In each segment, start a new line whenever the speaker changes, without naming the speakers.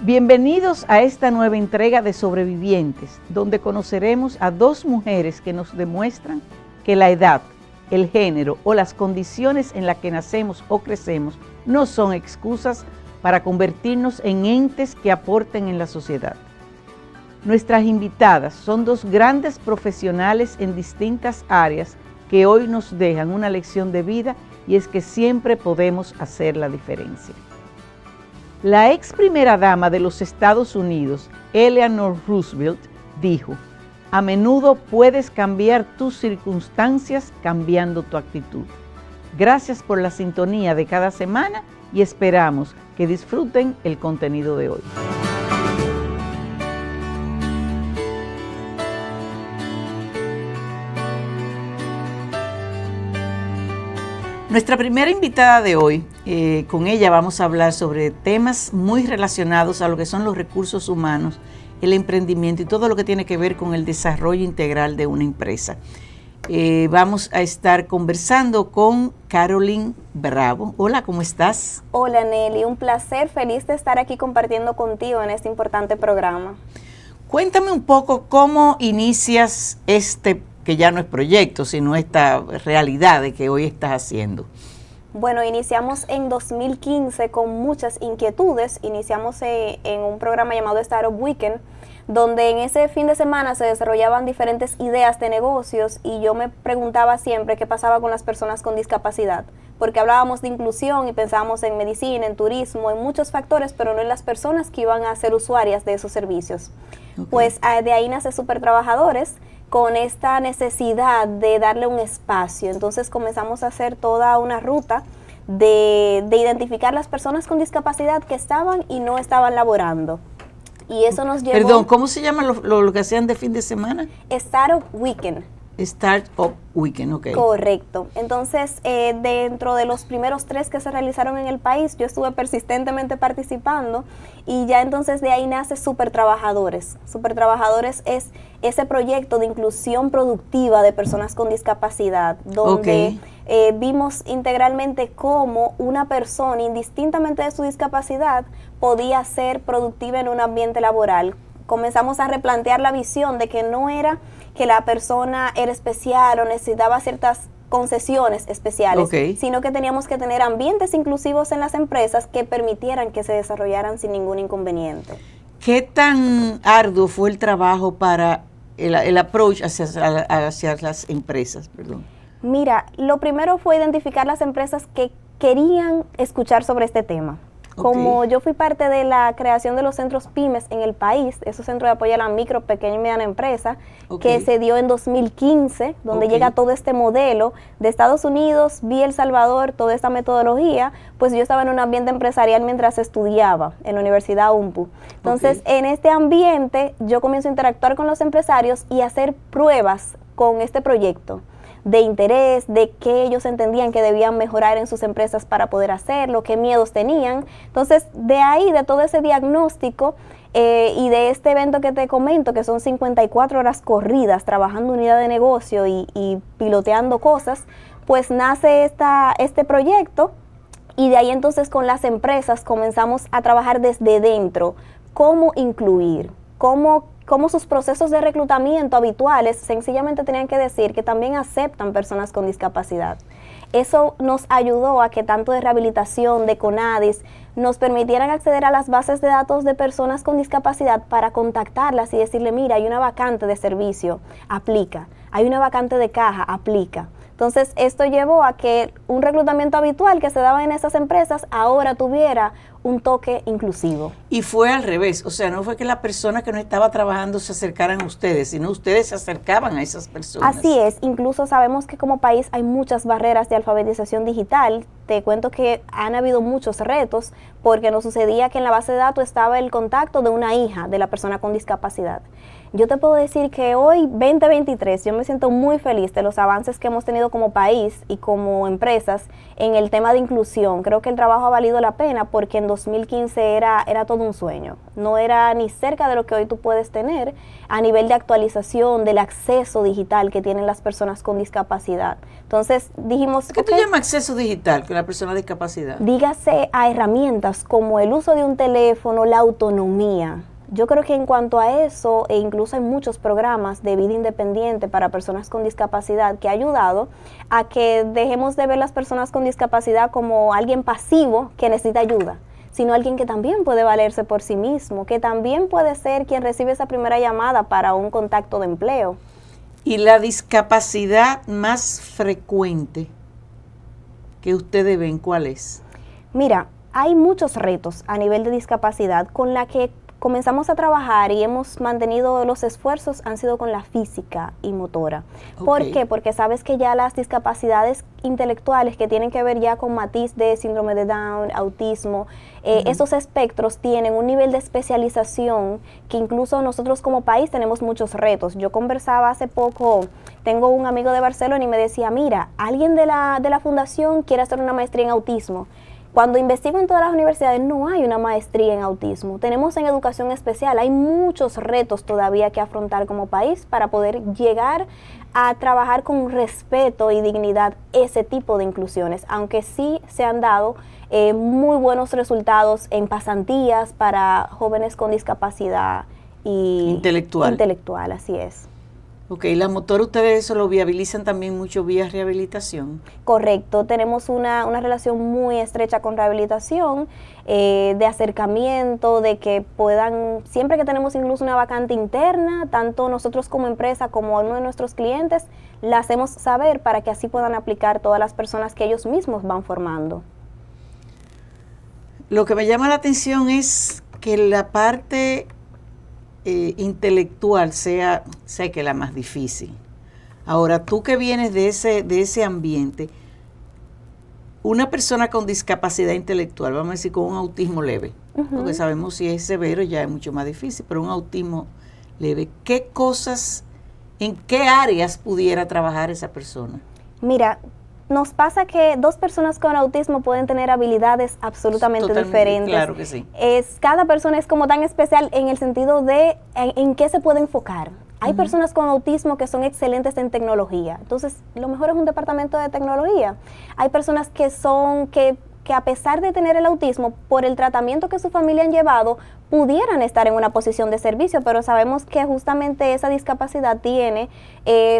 Bienvenidos a esta nueva entrega de Sobrevivientes, donde conoceremos a dos mujeres que nos demuestran que la edad, el género o las condiciones en las que nacemos o crecemos no son excusas para convertirnos en entes que aporten en la sociedad. Nuestras invitadas son dos grandes profesionales en distintas áreas que hoy nos dejan una lección de vida, y es que siempre podemos hacer la diferencia. La ex primera dama de los Estados Unidos, Eleanor Roosevelt, dijo: "A menudo puedes cambiar tus circunstancias cambiando tu actitud". Gracias por la sintonía de cada semana y esperamos que disfruten el contenido de hoy. Nuestra primera invitada de hoy, con ella vamos a hablar sobre temas muy relacionados a lo que son los recursos humanos, el emprendimiento y todo lo que tiene que ver con el desarrollo integral de una empresa. Vamos a estar conversando con Caroline Bravo. Hola, ¿cómo estás?
Hola, Nelly, un placer, feliz de estar aquí compartiendo contigo en este importante programa.
Cuéntame un poco cómo inicias que ya no es proyecto, sino esta realidad de que hoy estás haciendo.
Bueno, iniciamos en 2015 con muchas inquietudes. Iniciamos en un programa llamado Startup Weekend, donde en ese fin de semana se desarrollaban diferentes ideas de negocios y yo me preguntaba siempre qué pasaba con las personas con discapacidad, porque hablábamos de inclusión y pensábamos en medicina, en turismo, en muchos factores, pero no en las personas que iban a ser usuarias de esos servicios. Okay. Pues de ahí nace Super Trabajadores, con esta necesidad de darle un espacio. Entonces comenzamos a hacer toda una ruta de identificar las personas con discapacidad que estaban y no estaban laborando. Y eso nos llevó...
Perdón, ¿cómo se llama lo que hacían de fin de semana?
Startup Weekend.
Startup Weekend, ok.
Correcto. Entonces, dentro de los primeros 3 que se realizaron en el país, yo estuve persistentemente participando y ya entonces de ahí nace Super Trabajadores. Super Trabajadores es ese proyecto de inclusión productiva de personas con discapacidad, donde vimos integralmente cómo una persona, indistintamente de su discapacidad, podía ser productiva en un ambiente laboral. Comenzamos a replantear la visión de que no era que la persona era especial o necesitaba ciertas concesiones especiales, sino que teníamos que tener ambientes inclusivos en las empresas que permitieran que se desarrollaran sin ningún inconveniente.
¿Qué tan arduo fue el trabajo para el approach hacia las empresas? Perdón.
Mira, lo primero fue identificar las empresas que querían escuchar sobre este tema. Como yo fui parte de la creación de los centros pymes en el país, esos centros de apoyo a la micro, pequeña y mediana empresa, que se dio en 2015, donde llega todo este modelo de Estados Unidos, vía El Salvador, toda esta metodología, pues yo estaba en un ambiente empresarial mientras estudiaba en la Universidad UMPU. Entonces, en este ambiente, yo comienzo a interactuar con los empresarios y hacer pruebas con este proyecto de interés, de qué ellos entendían que debían mejorar en sus empresas para poder hacerlo, qué miedos tenían. Entonces, de ahí, de todo ese diagnóstico y de este evento que te comento, que son 54 horas corridas trabajando unidad de negocio y piloteando cosas, pues nace este proyecto y de ahí entonces con las empresas comenzamos a trabajar desde dentro, cómo incluir, cómo sus procesos de reclutamiento habituales sencillamente tenían que decir que también aceptan personas con discapacidad. Eso nos ayudó a que tanto de rehabilitación, de CONADIS, nos permitieran acceder a las bases de datos de personas con discapacidad para contactarlas y decirle: mira, hay una vacante de servicio, aplica. Hay una vacante de caja, aplica. Entonces, esto llevó a que un reclutamiento habitual que se daba en esas empresas ahora tuviera un toque inclusivo.
Y fue al revés, o sea, no fue que la persona que no estaba trabajando se acercaran a ustedes, sino ustedes se acercaban a esas personas.
Así es, incluso sabemos que como país hay muchas barreras de alfabetización digital. Te cuento que han habido muchos retos, porque nos sucedía que en la base de datos estaba el contacto de una hija de la persona con discapacidad. Yo te puedo decir que hoy, 2023, yo me siento muy feliz de los avances que hemos tenido como país y como empresas en el tema de inclusión. Creo que el trabajo ha valido la pena porque en 2015 era todo un sueño. No era ni cerca de lo que hoy tú puedes tener a nivel de actualización, del acceso digital que tienen las personas con discapacidad. Entonces dijimos...
¿Qué tú llamas acceso digital con la persona con discapacidad?
Dígase a herramientas como el uso de un teléfono, la autonomía. Yo creo que en cuanto a eso, e incluso hay muchos programas de vida independiente para personas con discapacidad que ha ayudado a que dejemos de ver las personas con discapacidad como alguien pasivo que necesita ayuda, sino alguien que también puede valerse por sí mismo, que también puede ser quien recibe esa primera llamada para un contacto de empleo.
¿Y la discapacidad más frecuente que ustedes ven, cuál es?
Mira, hay muchos retos a nivel de discapacidad con la que comenzamos a trabajar y hemos mantenido los esfuerzos han sido con la física y motora. Okay. ¿Por qué? Porque sabes que ya las discapacidades intelectuales que tienen que ver ya con matiz de síndrome de Down, autismo, esos espectros tienen un nivel de especialización que incluso nosotros como país tenemos muchos retos. Yo conversaba hace poco, tengo un amigo de Barcelona y me decía, mira, alguien de la fundación quiere hacer una maestría en autismo. Cuando investigo en todas las universidades no hay una maestría en autismo. Tenemos en educación especial, hay muchos retos todavía que afrontar como país para poder llegar a trabajar con respeto y dignidad ese tipo de inclusiones, aunque sí se han dado muy buenos resultados en pasantías para jóvenes con discapacidad intelectual, así es.
Ok, la motora ustedes eso lo viabilizan también mucho vía rehabilitación.
Correcto, tenemos una relación muy estrecha con rehabilitación, de acercamiento, de que puedan, siempre que tenemos incluso una vacante interna, tanto nosotros como empresa como uno de nuestros clientes, la hacemos saber para que así puedan aplicar todas las personas que ellos mismos van formando.
Lo que me llama la atención es que la parte intelectual sea que la más difícil. Ahora, tú que vienes de ese ambiente, una persona con discapacidad intelectual, vamos a decir con un autismo leve, porque sabemos si es severo ya es mucho más difícil, pero un autismo leve, ¿qué cosas, en qué áreas pudiera trabajar esa persona?
Mira, nos pasa que dos personas con autismo pueden tener habilidades absolutamente diferentes.
Claro que sí.
Cada persona es como tan especial en el sentido de en qué se puede enfocar. Hay personas con autismo que son excelentes en tecnología. Entonces, lo mejor es un departamento de tecnología. Hay personas que a pesar de tener el autismo, por el tratamiento que su familia han llevado, pudieran estar en una posición de servicio, pero sabemos que justamente esa discapacidad tiene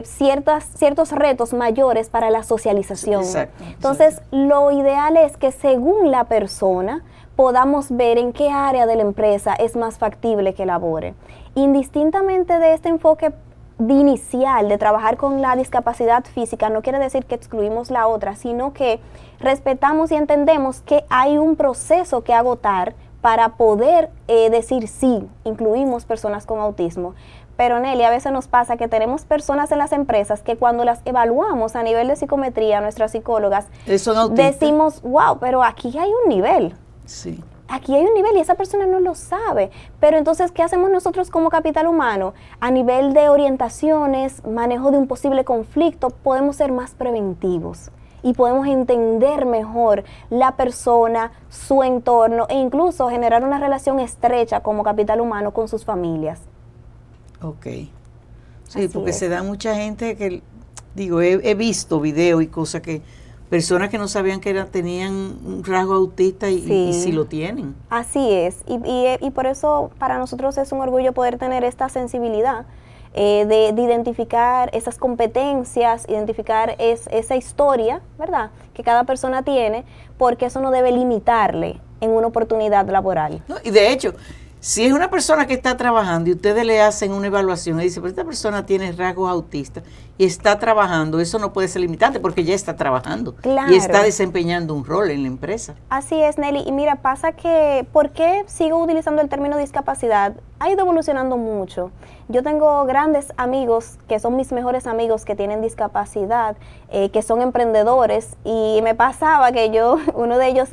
ciertos retos mayores para la socialización.
Exacto.
Entonces, lo ideal es que según la persona podamos ver en qué área de la empresa es más factible que labore. Indistintamente de este enfoque inicial de trabajar con la discapacidad física, no quiere decir que excluimos la otra, sino que respetamos y entendemos que hay un proceso que agotar para poder decir sí, incluimos personas con autismo. Pero Nelly, a veces nos pasa que tenemos personas en las empresas que cuando las evaluamos a nivel de psicometría, nuestras psicólogas, decimos, wow, pero aquí hay un nivel.
Sí.
Aquí hay un nivel y esa persona no lo sabe. Pero entonces, ¿qué hacemos nosotros como capital humano? A nivel de orientaciones, manejo de un posible conflicto, podemos ser más preventivos y podemos entender mejor la persona, su entorno e incluso generar una relación estrecha como capital humano con sus familias.
Ok. Sí, así porque se da mucha gente que, digo, he visto videos y cosas que personas que no sabían que tenían un rasgo autista y sí lo tienen.
Así es, y por eso para nosotros es un orgullo poder tener esta sensibilidad de identificar esas competencias, identificar esa historia, ¿verdad?, que cada persona tiene, porque eso no debe limitarle en una oportunidad laboral.
No, y de hecho, si es una persona que está trabajando y ustedes le hacen una evaluación y dicen, pero esta persona tiene rasgos autistas y está trabajando, eso no puede ser limitante porque ya está trabajando.
Claro.
Y está desempeñando un rol en la empresa.
Así es, Nelly. Y mira, pasa que, ¿por qué sigo utilizando el término discapacidad? Ha ido evolucionando mucho. Yo tengo grandes amigos que son mis mejores amigos que tienen discapacidad, que son emprendedores, y me pasaba que uno de ellos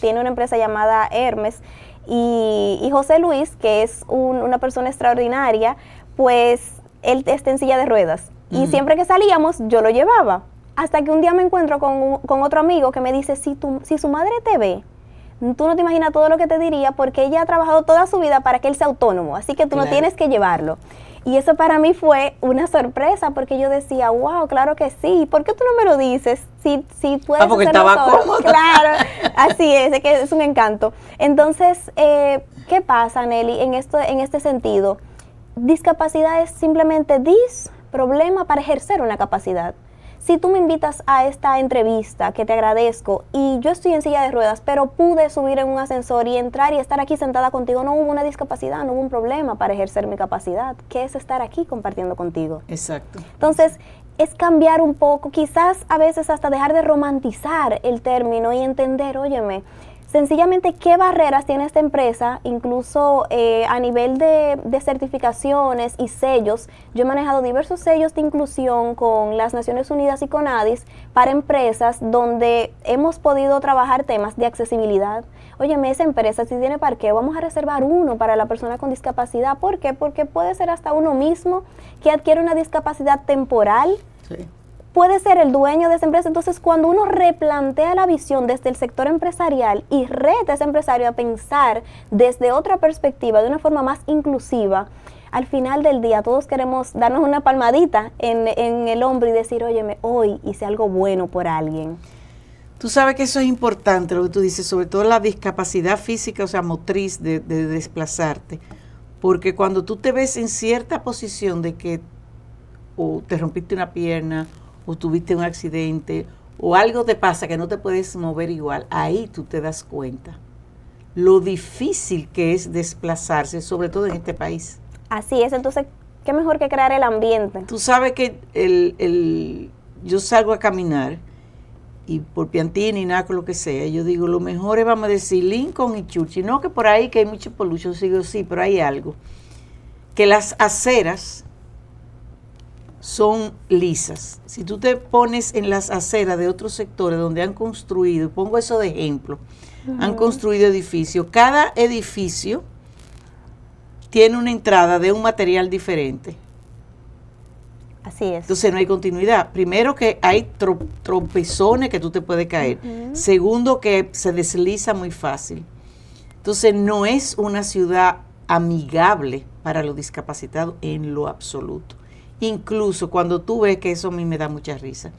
tiene una empresa llamada Hermes, y José Luis, que es una persona extraordinaria, pues él está en silla de ruedas. Y siempre que salíamos, yo lo llevaba. Hasta que un día me encuentro con otro amigo que me dice, si su madre te ve, Tú no te imaginas todo lo que te diría, porque ella ha trabajado toda su vida para que él sea autónomo, así que tú no tienes que llevarlo. Y eso para mí fue una sorpresa, porque yo decía, wow, claro que sí, ¿por qué tú no me lo dices? Si puedes
porque
hacerlo
estaba
solo.
cómoda.
Claro, así es que es un encanto. Entonces, ¿qué pasa, Nelly, en este sentido? Discapacidad es simplemente problema para ejercer una capacidad. Si tú me invitas a esta entrevista, que te agradezco, y yo estoy en silla de ruedas, pero pude subir en un ascensor y entrar y estar aquí sentada contigo, no hubo una discapacidad, no hubo un problema para ejercer mi capacidad, que es estar aquí compartiendo contigo.
Exacto.
Entonces, es cambiar un poco, quizás a veces hasta dejar de romantizar el término y entender, óyeme, sencillamente qué barreras tiene esta empresa, incluso a nivel de certificaciones y sellos. Yo he manejado diversos sellos de inclusión con las Naciones Unidas y con ADIS para empresas donde hemos podido trabajar temas de accesibilidad. Óyeme, esa empresa si tiene parqueo, vamos a reservar uno para la persona con discapacidad. ¿Por qué? Porque puede ser hasta uno mismo que adquiere una discapacidad temporal.
Sí.
Puede ser el dueño de esa empresa. Entonces, cuando uno replantea la visión desde el sector empresarial y reta a ese empresario a pensar desde otra perspectiva, de una forma más inclusiva, al final del día todos queremos darnos una palmadita en el hombro y decir, óyeme, hoy hice algo bueno por alguien.
Tú sabes que eso es importante, lo que tú dices, sobre todo la discapacidad física, o sea, motriz de desplazarte, porque cuando tú te ves en cierta posición de que o te rompiste una pierna, o tuviste un accidente, o algo te pasa que no te puedes mover igual, ahí tú te das cuenta lo difícil que es desplazarse, sobre todo en este país.
Así es, entonces, ¿qué mejor que crear el ambiente?
Tú sabes que yo salgo a caminar, y por Piantini, Naco, lo que sea, yo digo, lo mejor es, vamos a decir, Lincoln y Churchill, no que por ahí que hay mucho pollution, digo, sí, pero hay algo, que las aceras son lisas. Si tú te pones en las aceras de otros sectores donde han construido, pongo eso de ejemplo, han construido edificios, cada edificio tiene una entrada de un material diferente.
Así es.
Entonces no hay continuidad. Primero que hay tropezones que tú te puedes caer. Segundo que se desliza muy fácil. Entonces no es una ciudad amigable para los discapacitados en lo absoluto. Incluso cuando tú ves, que eso a mí me da mucha risa,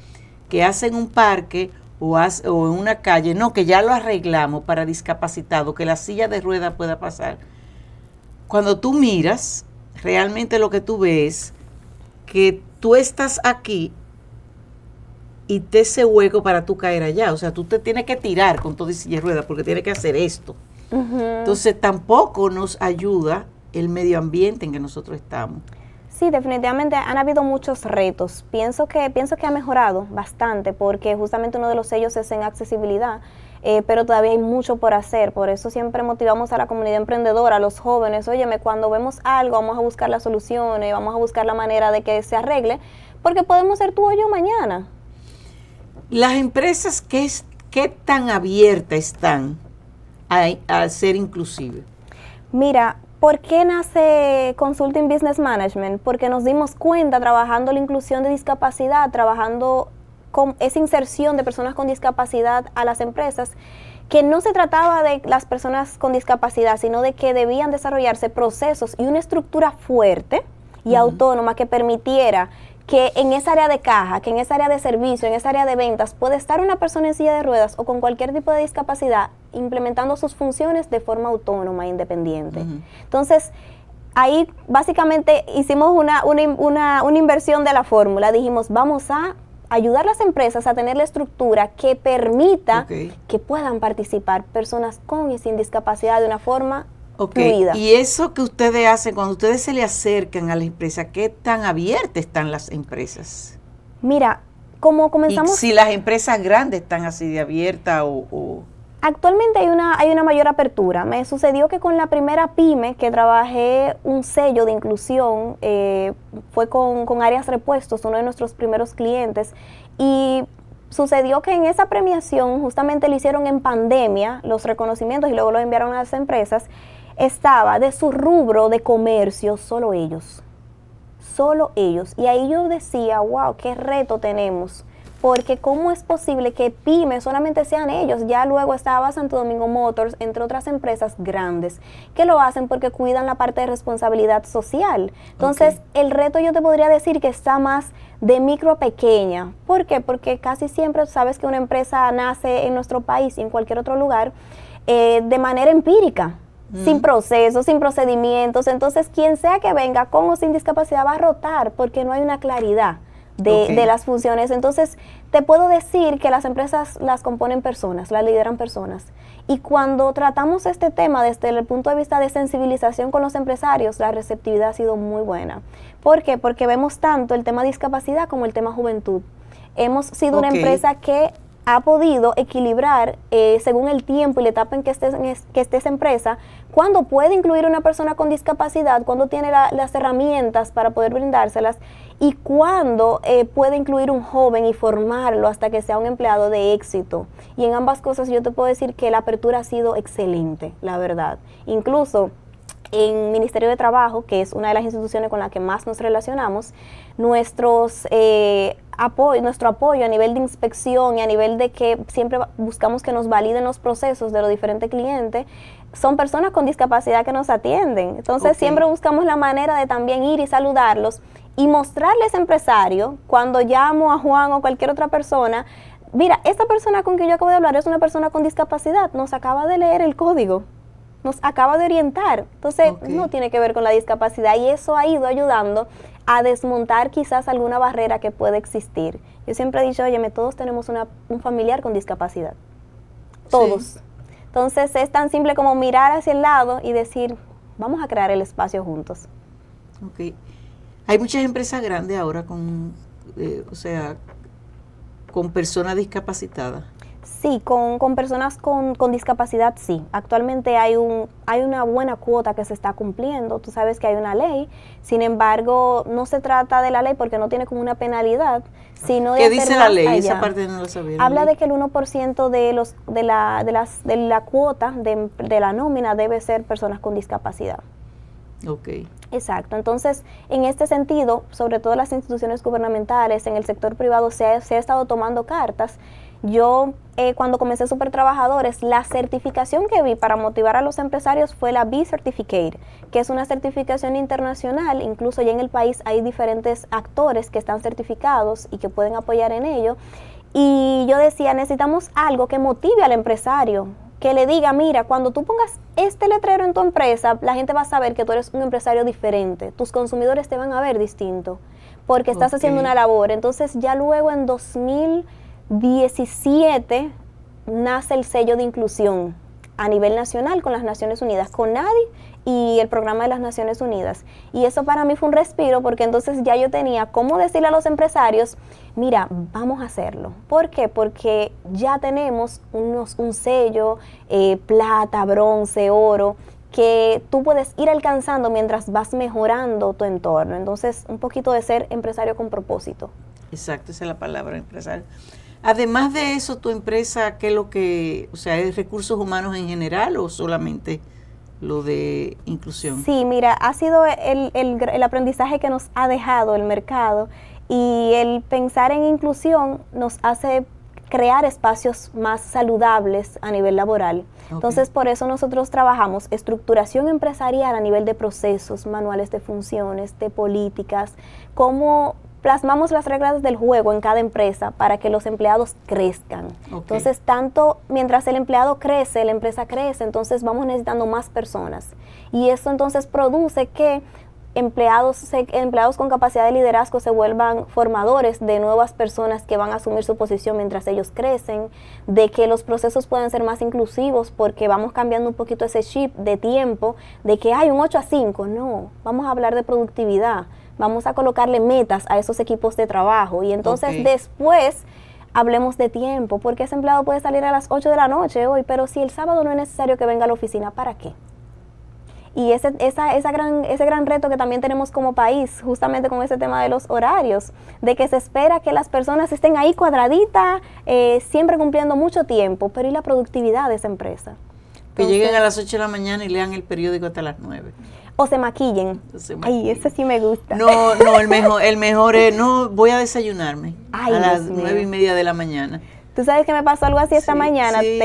que hacen un parque o en una calle, no, que ya lo arreglamos para discapacitados, que la silla de ruedas pueda pasar. Cuando tú miras, realmente lo que tú ves, que tú estás aquí y te ese hueco para tú caer allá. O sea, tú te tienes que tirar con todo y silla de ruedas porque tienes que hacer esto. Entonces tampoco nos ayuda el medio ambiente en que nosotros estamos.
Sí, definitivamente han habido muchos retos. Pienso que ha mejorado bastante porque justamente uno de los sellos es en accesibilidad, pero todavía hay mucho por hacer. Por eso siempre motivamos a la comunidad emprendedora, a los jóvenes, óyeme, cuando vemos algo vamos a buscar las soluciones, vamos a buscar la manera de que se arregle, porque podemos ser tú o yo mañana.
Las empresas, ¿qué tan abiertas están a ser inclusivas?
Mira, ¿por qué nace Consulting Business Management? Porque nos dimos cuenta trabajando la inclusión de discapacidad, trabajando con esa inserción de personas con discapacidad a las empresas, que no se trataba de las personas con discapacidad, sino de que debían desarrollarse procesos y una estructura fuerte y autónoma que permitiera que en esa área de caja, que en esa área de servicio, en esa área de ventas, puede estar una persona en silla de ruedas o con cualquier tipo de discapacidad implementando sus funciones de forma autónoma e independiente. Entonces, ahí básicamente hicimos una inversión de la fórmula. Dijimos, vamos a ayudar a las empresas a tener la estructura que permita que puedan participar personas con y sin discapacidad de una forma fluida.
Y eso que ustedes hacen, cuando ustedes se le acercan a la empresa, ¿qué tan abiertas están las empresas?
Mira, como comenzamos...
Y si las empresas grandes están así de abiertas o...
Actualmente hay una mayor apertura. Me sucedió que con la primera pyme que trabajé un sello de inclusión, fue con Áreas Repuestos, uno de nuestros primeros clientes, y sucedió que en esa premiación, justamente lo hicieron en pandemia, los reconocimientos, y luego lo enviaron a las empresas, estaba de su rubro de comercio solo ellos. Y ahí yo decía, wow, qué reto tenemos, porque ¿cómo es posible que pymes solamente sean ellos? Ya luego estaba Santo Domingo Motors, entre otras empresas grandes, que lo hacen porque cuidan la parte de responsabilidad social. Entonces, el reto yo te podría decir que está más de micro a pequeña. ¿Por qué? Porque casi siempre sabes que una empresa nace en nuestro país y en cualquier otro lugar de manera empírica. Sin procesos, sin procedimientos. Entonces, quien sea que venga con o sin discapacidad va a rotar porque no hay una claridad de las funciones. Entonces, te puedo decir que las empresas las componen personas, las lideran personas. Y cuando tratamos este tema desde el punto de vista de sensibilización con los empresarios, la receptividad ha sido muy buena. ¿Por qué? Porque vemos tanto el tema discapacidad como el tema juventud. Hemos sido una empresa que ha podido equilibrar según el tiempo y la etapa en que esté esa empresa, cuando puede incluir una persona con discapacidad, cuando tiene las herramientas para poder brindárselas y cuando puede incluir un joven y formarlo hasta que sea un empleado de éxito. Y en ambas cosas yo te puedo decir que la apertura ha sido excelente, la verdad. Incluso en Ministerio de Trabajo, que es una de las instituciones con las que más nos relacionamos, nuestro apoyo a nivel de inspección y a nivel de que siempre buscamos que nos validen los procesos de los diferentes clientes, son personas con discapacidad que nos atienden. Entonces siempre buscamos la manera de también ir y saludarlos y mostrarles empresario, cuando llamo a Juan o cualquier otra persona, mira, esta persona con quien yo acabo de hablar es una persona con discapacidad, nos acaba de leer el código, nos acaba de orientar. Entonces, no tiene que ver con la discapacidad y eso ha ido ayudando a desmontar quizás alguna barrera que puede existir. Yo siempre he dicho, óyeme, todos tenemos un familiar con discapacidad. Todos. Sí. Entonces, es tan simple como mirar hacia el lado y decir, vamos a crear el espacio juntos.
Hay muchas empresas grandes ahora con personas discapacitadas.
Sí, con personas con discapacidad sí. Actualmente hay una buena cuota que se está cumpliendo. Tú sabes que hay una ley, sin embargo, no se trata de la ley porque no tiene como una penalidad, sino de
¿qué
hacer
dice la ley? Esa parte no la sabía.
Habla de que el 1% de la cuota de la nómina debe ser personas con discapacidad. Exacto. Entonces, en este sentido, sobre todo las instituciones gubernamentales, en el sector privado se ha estado tomando cartas. Yo, cuando comencé Super Trabajadores, la certificación que vi para motivar a los empresarios fue la B-Certificate, que es una certificación internacional. Incluso ya en el país hay diferentes actores que están certificados y que pueden apoyar en ello. Y yo decía, necesitamos algo que motive al empresario, que le diga, mira, cuando tú pongas este letrero en tu empresa, la gente va a saber que tú eres un empresario diferente, tus consumidores te van a ver distinto, porque estás haciendo una labor. Entonces ya luego en 2017 nace el sello de inclusión a nivel nacional con las Naciones Unidas, con NADI y el programa de las Naciones Unidas. Y eso para mí fue un respiro, porque entonces ya yo tenía cómo decirle a los empresarios, mira, vamos a hacerlo. ¿Por qué? Porque ya tenemos un sello, plata, bronce, oro, que tú puedes ir alcanzando mientras vas mejorando tu entorno. Entonces, un poquito de ser empresario con propósito.
Exacto, esa es la palabra, empresario. Además de eso, ¿tu empresa qué es lo que, es recursos humanos en general o solamente lo de inclusión?
Sí, mira, ha sido el aprendizaje que nos ha dejado el mercado, y el pensar en inclusión nos hace crear espacios más saludables a nivel laboral. Entonces, por eso nosotros trabajamos estructuración empresarial a nivel de procesos, manuales de funciones, de políticas, cómo plasmamos las reglas del juego en cada empresa para que los empleados crezcan. Entonces, tanto mientras el empleado crece, la empresa crece, entonces vamos necesitando más personas. Y eso entonces produce que empleados con capacidad de liderazgo se vuelvan formadores de nuevas personas que van a asumir su posición mientras ellos crecen, de que los procesos puedan ser más inclusivos porque vamos cambiando un poquito ese chip de tiempo, de que hay un 8 a 5, no, vamos a hablar de productividad. Vamos a colocarle metas a esos equipos de trabajo y entonces después hablemos de tiempo, porque ese empleado puede salir a las 8 de la noche hoy, pero si el sábado no es necesario que venga a la oficina, ¿para qué? Y ese gran reto que también tenemos como país, justamente con ese tema de los horarios, de que se espera que las personas estén ahí cuadraditas, siempre cumpliendo mucho tiempo, pero ¿y la productividad de esa empresa?
Que lleguen a las 8 de la mañana y lean el periódico hasta las 9.
O se maquillen. Ay, ese sí me gusta.
No, el mejor es, no, voy a desayunarme.
Ay,
a las
Dios mío.
9:30 de la mañana.
Tú sabes que me pasó algo así esta mañana.
Sí.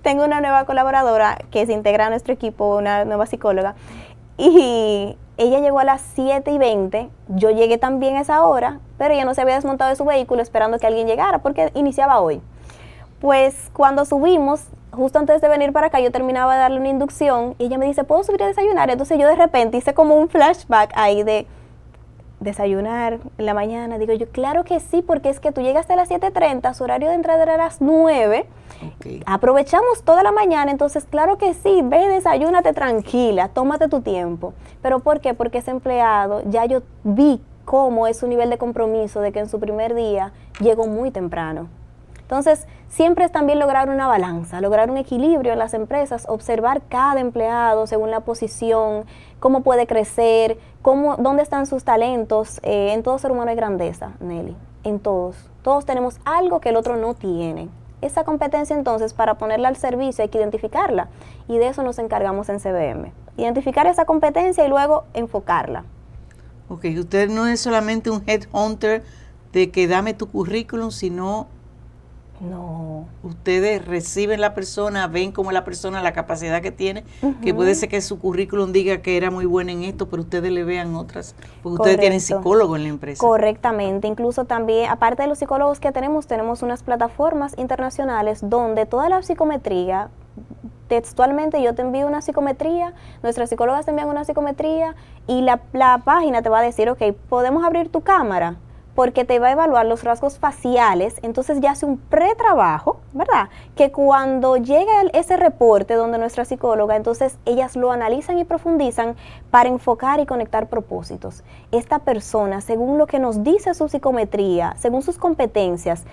Tengo una nueva colaboradora que se integra a nuestro equipo, una nueva psicóloga, y ella llegó a las 7:20. Yo llegué también a esa hora, pero ella no se había desmontado de su vehículo esperando que alguien llegara porque iniciaba hoy. Pues cuando subimos, justo antes de venir para acá, yo terminaba de darle una inducción y ella me dice, ¿puedo subir a desayunar? Entonces yo de repente hice como un flashback ahí de desayunar en la mañana. Digo yo, claro que sí, porque es que tú llegaste a las 7:30, su horario de entrada era a las 9. Okay. Aprovechamos toda la mañana, entonces claro que sí, ve, desayúnate tranquila, tómate tu tiempo. ¿Pero por qué? Porque ese empleado, ya yo vi cómo es su nivel de compromiso, de que en su primer día llegó muy temprano. Entonces, siempre es también lograr una balanza, lograr un equilibrio en las empresas, observar cada empleado según la posición, cómo puede crecer, dónde están sus talentos. En todo ser humano hay grandeza, Nelly, en todos. Todos tenemos algo que el otro no tiene. Esa competencia, entonces, para ponerla al servicio hay que identificarla, y de eso nos encargamos en CBM. Identificar esa competencia y luego enfocarla.
Ok, usted no es solamente un headhunter de que dame tu currículum, sino...
No.
Ustedes reciben la persona, ven como la persona, la capacidad que tiene, que puede ser que su currículum diga que era muy buena en esto, pero ustedes le vean otras, porque ustedes tienen psicólogos en la empresa.
Correctamente, incluso también, aparte de los psicólogos que tenemos unas plataformas internacionales donde toda la psicometría, textualmente yo te envío una psicometría, nuestras psicólogas te envían una psicometría y la página te va a decir, ok, podemos abrir tu cámara, porque te va a evaluar los rasgos faciales, entonces ya hace un pretrabajo, ¿verdad? Que cuando llega ese reporte donde nuestra psicóloga, entonces ellas lo analizan y profundizan para enfocar y conectar propósitos. Esta persona, según lo que nos dice su psicometría, según sus competencias,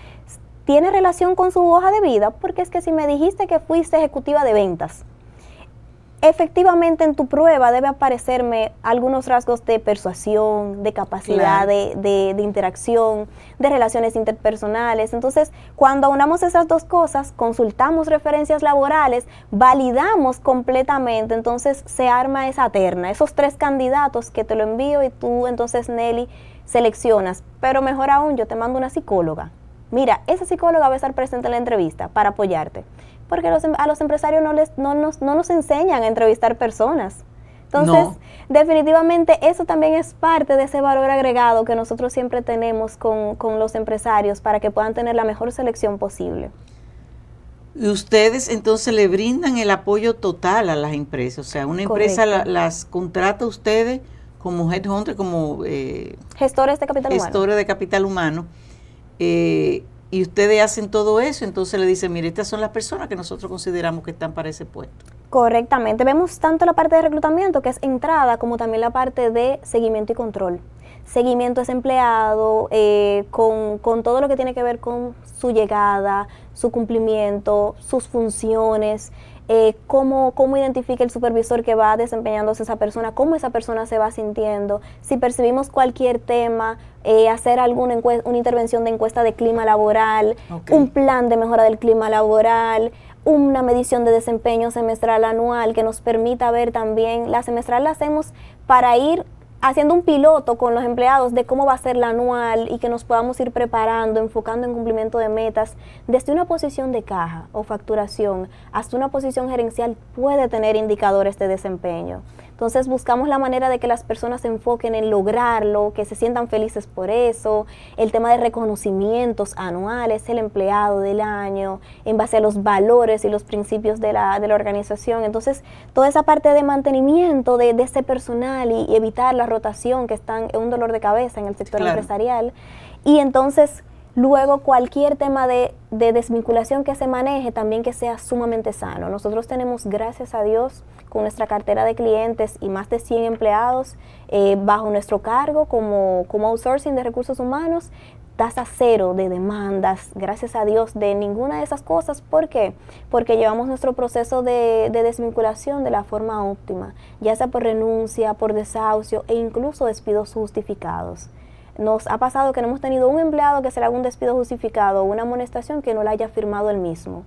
¿tiene relación con su hoja de vida? Porque es que si me dijiste que fuiste ejecutiva de ventas, efectivamente en tu prueba debe aparecerme algunos rasgos de persuasión, de capacidad, claro, de interacción, de relaciones interpersonales. Entonces, cuando unamos esas dos cosas, consultamos referencias laborales, validamos completamente, entonces se arma esa terna, esos 3 candidatos que te lo envío y tú entonces, Nelly, seleccionas. Pero mejor aún, yo te mando una psicóloga. Mira, esa psicóloga va a estar presente en la entrevista para apoyarte. Porque a los empresarios no nos enseñan a entrevistar personas. Entonces, definitivamente eso también es parte de ese valor agregado que nosotros siempre tenemos con los empresarios para que puedan tener la mejor selección posible.
Y ustedes entonces le brindan el apoyo total a las empresas. O sea, una empresa las contrata a ustedes como headhunter, como
gestores de capital humano.
Gestores de capital humano. Y ustedes hacen todo eso, entonces le dicen, mire, estas son las personas que nosotros consideramos que están para ese puesto.
Correctamente. Vemos tanto la parte de reclutamiento, que es entrada, como también la parte de seguimiento y control. Seguimiento a ese empleado, con todo lo que tiene que ver con su llegada, su cumplimiento, sus funciones, cómo identifica el supervisor que va desempeñándose esa persona, cómo esa persona se va sintiendo, si percibimos cualquier tema, hacer una intervención de encuesta de clima laboral, un plan de mejora del clima laboral, una medición de desempeño semestral anual que nos permita ver también, la semestral la hacemos para ir haciendo un piloto con los empleados de cómo va a ser la anual y que nos podamos ir preparando, enfocando en cumplimiento de metas. Desde una posición de caja o facturación hasta una posición gerencial puede tener indicadores de desempeño. Entonces buscamos la manera de que las personas se enfoquen en lograrlo, que se sientan felices por eso, el tema de reconocimientos anuales, el empleado del año, en base a los valores y los principios de la organización. Entonces toda esa parte de mantenimiento de ese personal y evitar la rotación, que están en un dolor de cabeza en el sector empresarial. Y entonces luego cualquier tema de desvinculación que se maneje, también que sea sumamente sano. Nosotros tenemos, gracias a Dios, con nuestra cartera de clientes y más de 100 empleados bajo nuestro cargo como outsourcing de recursos humanos, tasa cero de demandas, gracias a Dios, de ninguna de esas cosas. ¿Por qué? Porque llevamos nuestro proceso de desvinculación de la forma óptima, ya sea por renuncia, por desahucio e incluso despidos justificados. Nos ha pasado que no hemos tenido un empleado que se le haga un despido justificado o una amonestación que no la haya firmado él mismo.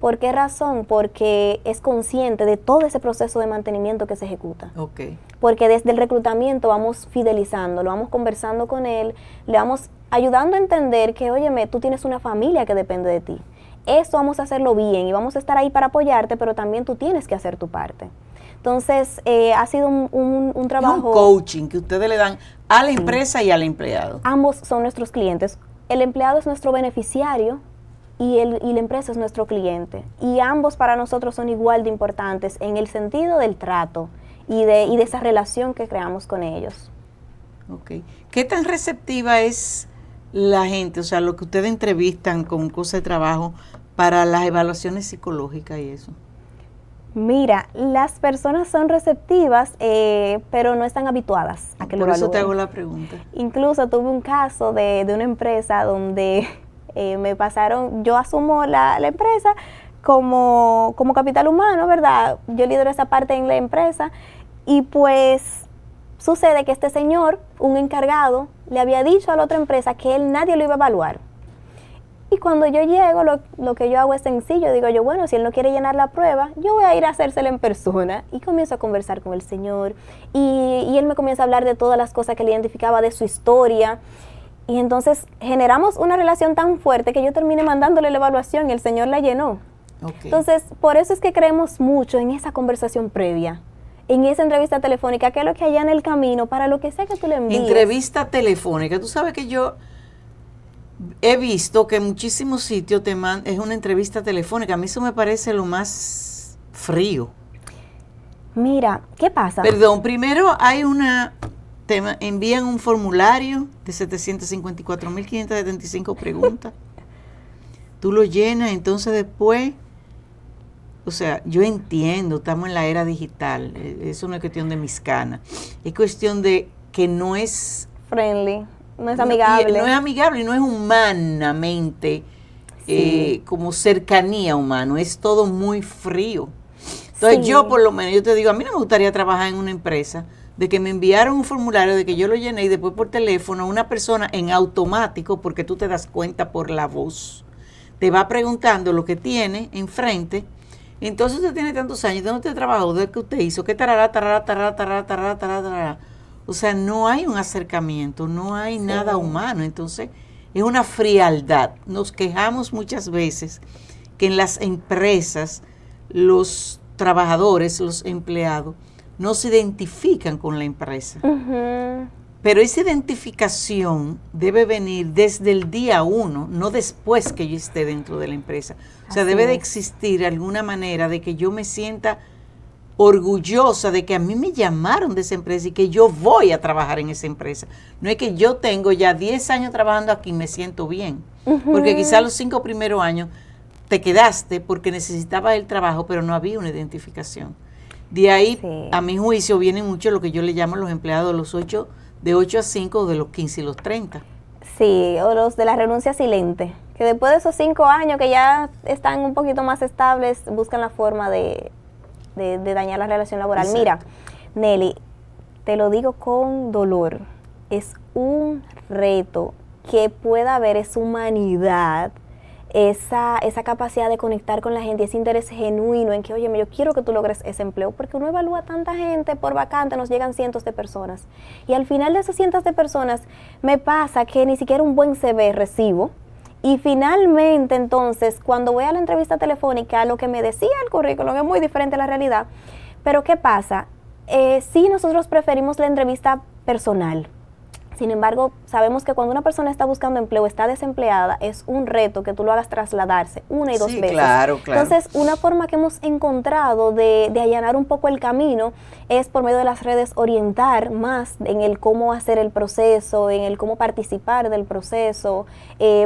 ¿Por qué razón? Porque es consciente de todo ese proceso de mantenimiento que se ejecuta.
Okay.
Porque desde el reclutamiento vamos fidelizándolo, vamos conversando con él, le vamos ayudando a entender que, óyeme, tú tienes una familia que depende de ti. Esto vamos a hacerlo bien y vamos a estar ahí para apoyarte, pero también tú tienes que hacer tu parte. Entonces, ha sido un trabajo...
Es un coaching que ustedes le dan a la empresa y al empleado.
Ambos son nuestros clientes. El empleado es nuestro beneficiario y la empresa es nuestro cliente. Y ambos para nosotros son igual de importantes en el sentido del trato y de esa relación que creamos con ellos.
Okay. ¿Qué tan receptiva es la gente, o sea, lo que ustedes entrevistan con cosas de trabajo para las evaluaciones psicológicas y eso?
Mira, las personas son receptivas, pero no están habituadas a que lo evalúen.
Por eso te hago la pregunta.
Incluso tuve un caso de una empresa donde me pasaron, yo asumo la empresa como capital humano, ¿verdad? Yo lidero esa parte en la empresa y pues sucede que este señor, un encargado, le había dicho a la otra empresa que nadie lo iba a evaluar. Y cuando yo llego, lo que yo hago es sencillo. Digo yo, bueno, si él no quiere llenar la prueba, yo voy a ir a hacérsela en persona. Y comienzo a conversar con el señor. Y él me comienza a hablar de todas las cosas que le identificaba de su historia. Y entonces generamos una relación tan fuerte que yo terminé mandándole la evaluación y el señor la llenó.
Okay.
Entonces, por eso es que creemos mucho en esa conversación previa, en esa entrevista telefónica, que es lo que hay en el camino, para lo que sea que tú le envíes.
Entrevista telefónica. Tú sabes que yo he visto que en muchísimos sitios es una entrevista telefónica. A mí eso me parece lo más frío.
Mira, ¿qué pasa?
Perdón, primero hay envían un formulario de 754.575 preguntas. Tú lo llenas, entonces después, o sea, yo entiendo, estamos en la era digital, eso no es cuestión de mis canas, es cuestión de que no es
friendly. No es amigable.
No es amigable y no es humanamente como cercanía humano, es todo muy frío. Entonces yo por lo menos, yo te digo, a mí no me gustaría trabajar en una empresa de que me enviaron un formulario, de que yo lo llené y después por teléfono una persona en automático, porque tú te das cuenta por la voz, te va preguntando lo que tiene enfrente. Entonces usted tiene tantos años, ¿dónde usted trabajó? ¿De qué usted hizo? ¿Qué tarará, tarará, tarará, tarará, tarará, tarará? O sea, no hay un acercamiento, no hay nada humano. Entonces, es una frialdad. Nos quejamos muchas veces que en las empresas los trabajadores, los empleados, no se identifican con la empresa.
Uh-huh.
Pero esa identificación debe venir desde el día 1, no después que yo esté dentro de la empresa. O sea, debe de existir alguna manera de que yo me sienta orgullosa de que a mí me llamaron de esa empresa y que yo voy a trabajar en esa empresa. No es que yo tengo ya 10 años trabajando aquí y me siento bien. Uh-huh. Porque quizás los 5 primeros años te quedaste porque necesitabas el trabajo, pero no había una identificación. De ahí, a mi juicio, viene mucho lo que yo le llamo los empleados de 8 a 5 o de los 15 y los 30.
Sí, o los de la renuncia silente, que después de esos 5 años que ya están un poquito más estables, buscan la forma de dañar la relación laboral. Exacto. Mira, Nelly, te lo digo con dolor, es un reto que pueda haber esa humanidad, esa capacidad de conectar con la gente, ese interés genuino en que, oye, yo quiero que tú logres ese empleo, porque uno evalúa a tanta gente por vacante, nos llegan cientos de personas, y al final de esas cientos de personas me pasa que ni siquiera un buen CV recibo. Y finalmente, entonces, cuando voy a la entrevista telefónica, lo que me decía el currículum es muy diferente a la realidad. Pero, ¿qué pasa? Sí, nosotros preferimos la entrevista personal. Sin embargo, sabemos que cuando una persona está buscando empleo, está desempleada, es un reto que tú lo hagas trasladarse una y dos veces.
Claro.
Entonces, una forma que hemos encontrado de allanar un poco el camino es por medio de las redes orientar más en el cómo hacer el proceso, en el cómo participar del proceso.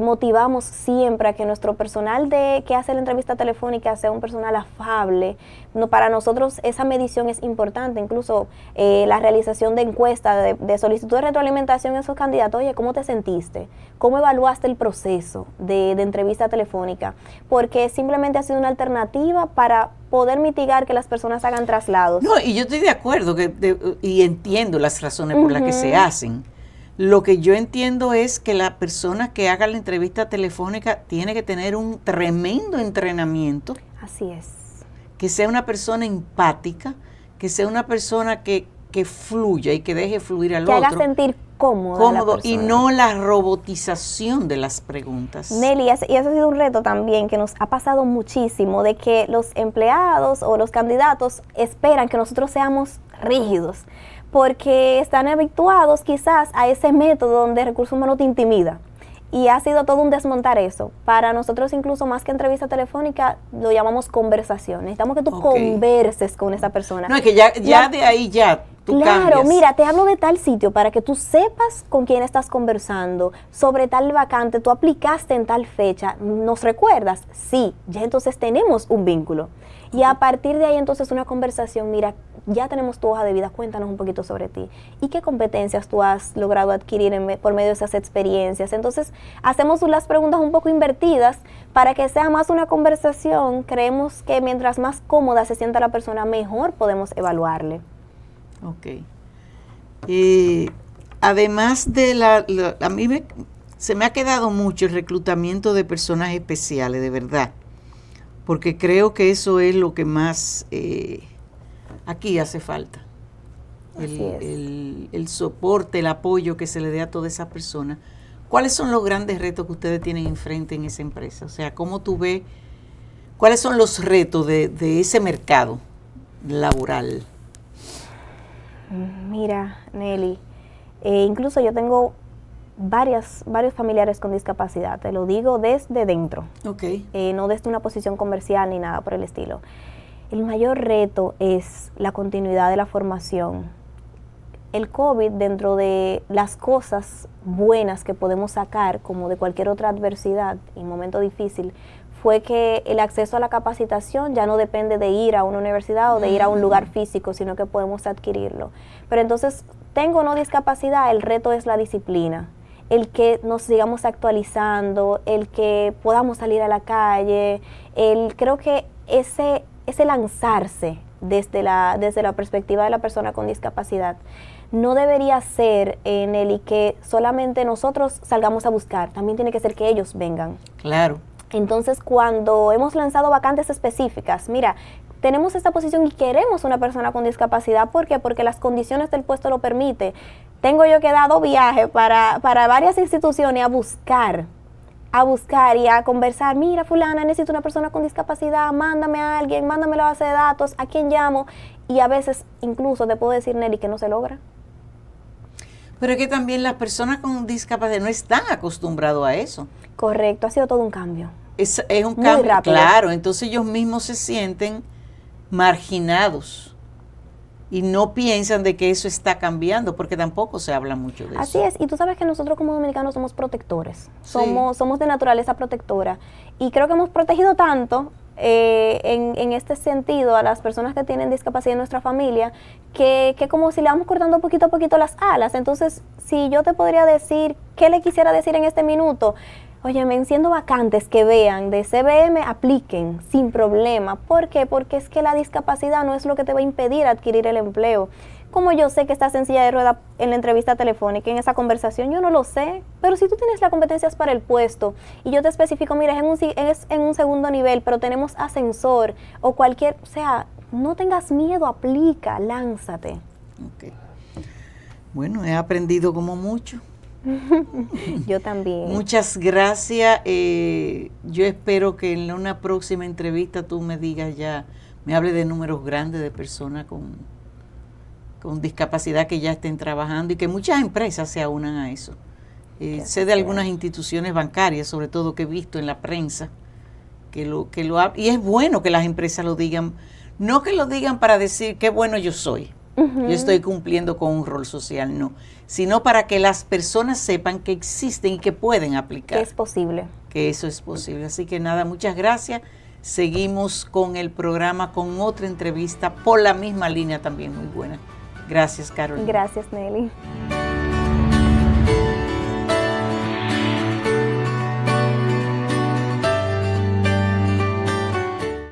Motivamos siempre a que nuestro personal que hace la entrevista telefónica sea un personal afable. No, para nosotros esa medición es importante, incluso la realización de encuestas, de solicitud de retroalimentación a esos candidatos. Oye, ¿cómo te sentiste? ¿Cómo evaluaste el proceso de entrevista telefónica? Porque simplemente ha sido una alternativa para poder mitigar que las personas hagan traslados.
No, y yo estoy de acuerdo y entiendo las razones por las que se hacen. Lo que yo entiendo es que la persona que haga la entrevista telefónica tiene que tener un tremendo entrenamiento
Así es.
Que sea una persona empática, que sea una persona que fluya y que deje fluir al otro.
Que haga sentir cómodo
y no la robotización de las preguntas.
Nelly, y eso ha sido un reto también que nos ha pasado muchísimo, de que los empleados o los candidatos esperan que nosotros seamos rígidos, porque están habituados quizás a ese método donde el recurso humano te intimida. Y ha sido todo un desmontar eso. Para nosotros, incluso más que entrevista telefónica, lo llamamos conversación. Necesitamos que tú converses con esa persona.
No, es que ya de ahí ya tú
claro,
cambias.
Mira, te hablo de tal sitio para que tú sepas con quién estás conversando, sobre tal vacante, tú aplicaste en tal fecha, ¿nos recuerdas? Sí, ya entonces tenemos un vínculo. Y a partir de ahí entonces una conversación, mira, ya tenemos tu hoja de vida, cuéntanos un poquito sobre ti. ¿Y qué competencias tú has logrado adquirir por medio de esas experiencias? Entonces hacemos las preguntas un poco invertidas para que sea más una conversación. Creemos que mientras más cómoda se sienta la persona, mejor podemos evaluarle.
Ok. Además de a mí se me ha quedado mucho el reclutamiento de personas especiales, de verdad, porque creo que eso es lo que más aquí hace falta. El soporte, el apoyo que se le dé a todas esas personas. ¿Cuáles son los grandes retos que ustedes tienen enfrente en esa empresa? O sea, ¿cómo tú ves cuáles son los retos de ese mercado laboral?
Mira, Nelly, incluso yo tengo varios familiares con discapacidad, te lo digo desde dentro, no desde una posición comercial ni nada por el estilo. El mayor reto es la continuidad de la formación. El COVID, dentro de las cosas buenas que podemos sacar, como de cualquier otra adversidad y momento difícil, fue que el acceso a la capacitación ya no depende de ir a una universidad o de ir a un lugar físico, sino que podemos adquirirlo. Pero entonces, tengo o no discapacidad, el reto es la disciplina, el que nos sigamos actualizando, el que podamos salir a la calle, creo que ese lanzarse desde la perspectiva de la persona con discapacidad no debería ser en el y que solamente nosotros salgamos a buscar, también tiene que ser que ellos vengan.
Claro.
Entonces, cuando hemos lanzado vacantes específicas, mira, tenemos esta posición y queremos una persona con discapacidad, ¿por qué? Porque las condiciones del puesto lo permiten. Tengo yo que dar viaje para varias instituciones a buscar y a conversar, mira fulana, necesito una persona con discapacidad, mándame a alguien, mándame la base de datos, ¿a quién llamo? Y a veces incluso te puedo decir, Nelly, que no se logra.
Pero es que también las personas con discapacidad no están acostumbrados a eso.
Correcto, ha sido todo un cambio.
Es un cambio, rápido. Claro, entonces ellos mismos se sienten marginados y no piensan de que eso está cambiando, porque tampoco se habla mucho de eso.
Así es, y tú sabes que nosotros como dominicanos somos protectores, somos de naturaleza protectora, y creo que hemos protegido tanto en este sentido a las personas que tienen discapacidad en nuestra familia, que como si le vamos cortando poquito a poquito las alas. Entonces, si yo te podría decir, ¿qué le quisiera decir en este minuto? Oye, me enciendo vacantes que vean de CBM, apliquen sin problema. ¿Por qué? Porque es que la discapacidad no es lo que te va a impedir adquirir el empleo. Como yo sé que estás en silla de rueda en la entrevista telefónica, en esa conversación, yo no lo sé. Pero si tú tienes las competencias para el puesto y yo te especifico, mira, es en un segundo nivel, pero tenemos ascensor o cualquier, o sea, no tengas miedo, aplica, lánzate.
Okay. Bueno, he aprendido como mucho.
Yo también.
Muchas gracias. Yo espero que en una próxima entrevista tú me digas ya, me hable de números grandes de personas con discapacidad que ya estén trabajando y que muchas empresas se unan a eso. Sé de algunas instituciones bancarias, sobre todo que he visto en la prensa, que lo y es bueno que las empresas lo digan, no que lo digan para decir qué bueno yo soy. Yo estoy cumpliendo con un rol social, no, sino para que las personas sepan que existen y que pueden aplicar.
Que es posible.
Que eso es posible. Así que nada, muchas gracias. Seguimos con el programa, con otra entrevista por la misma línea también muy buena. Gracias, Carolina.
Gracias, Nelly.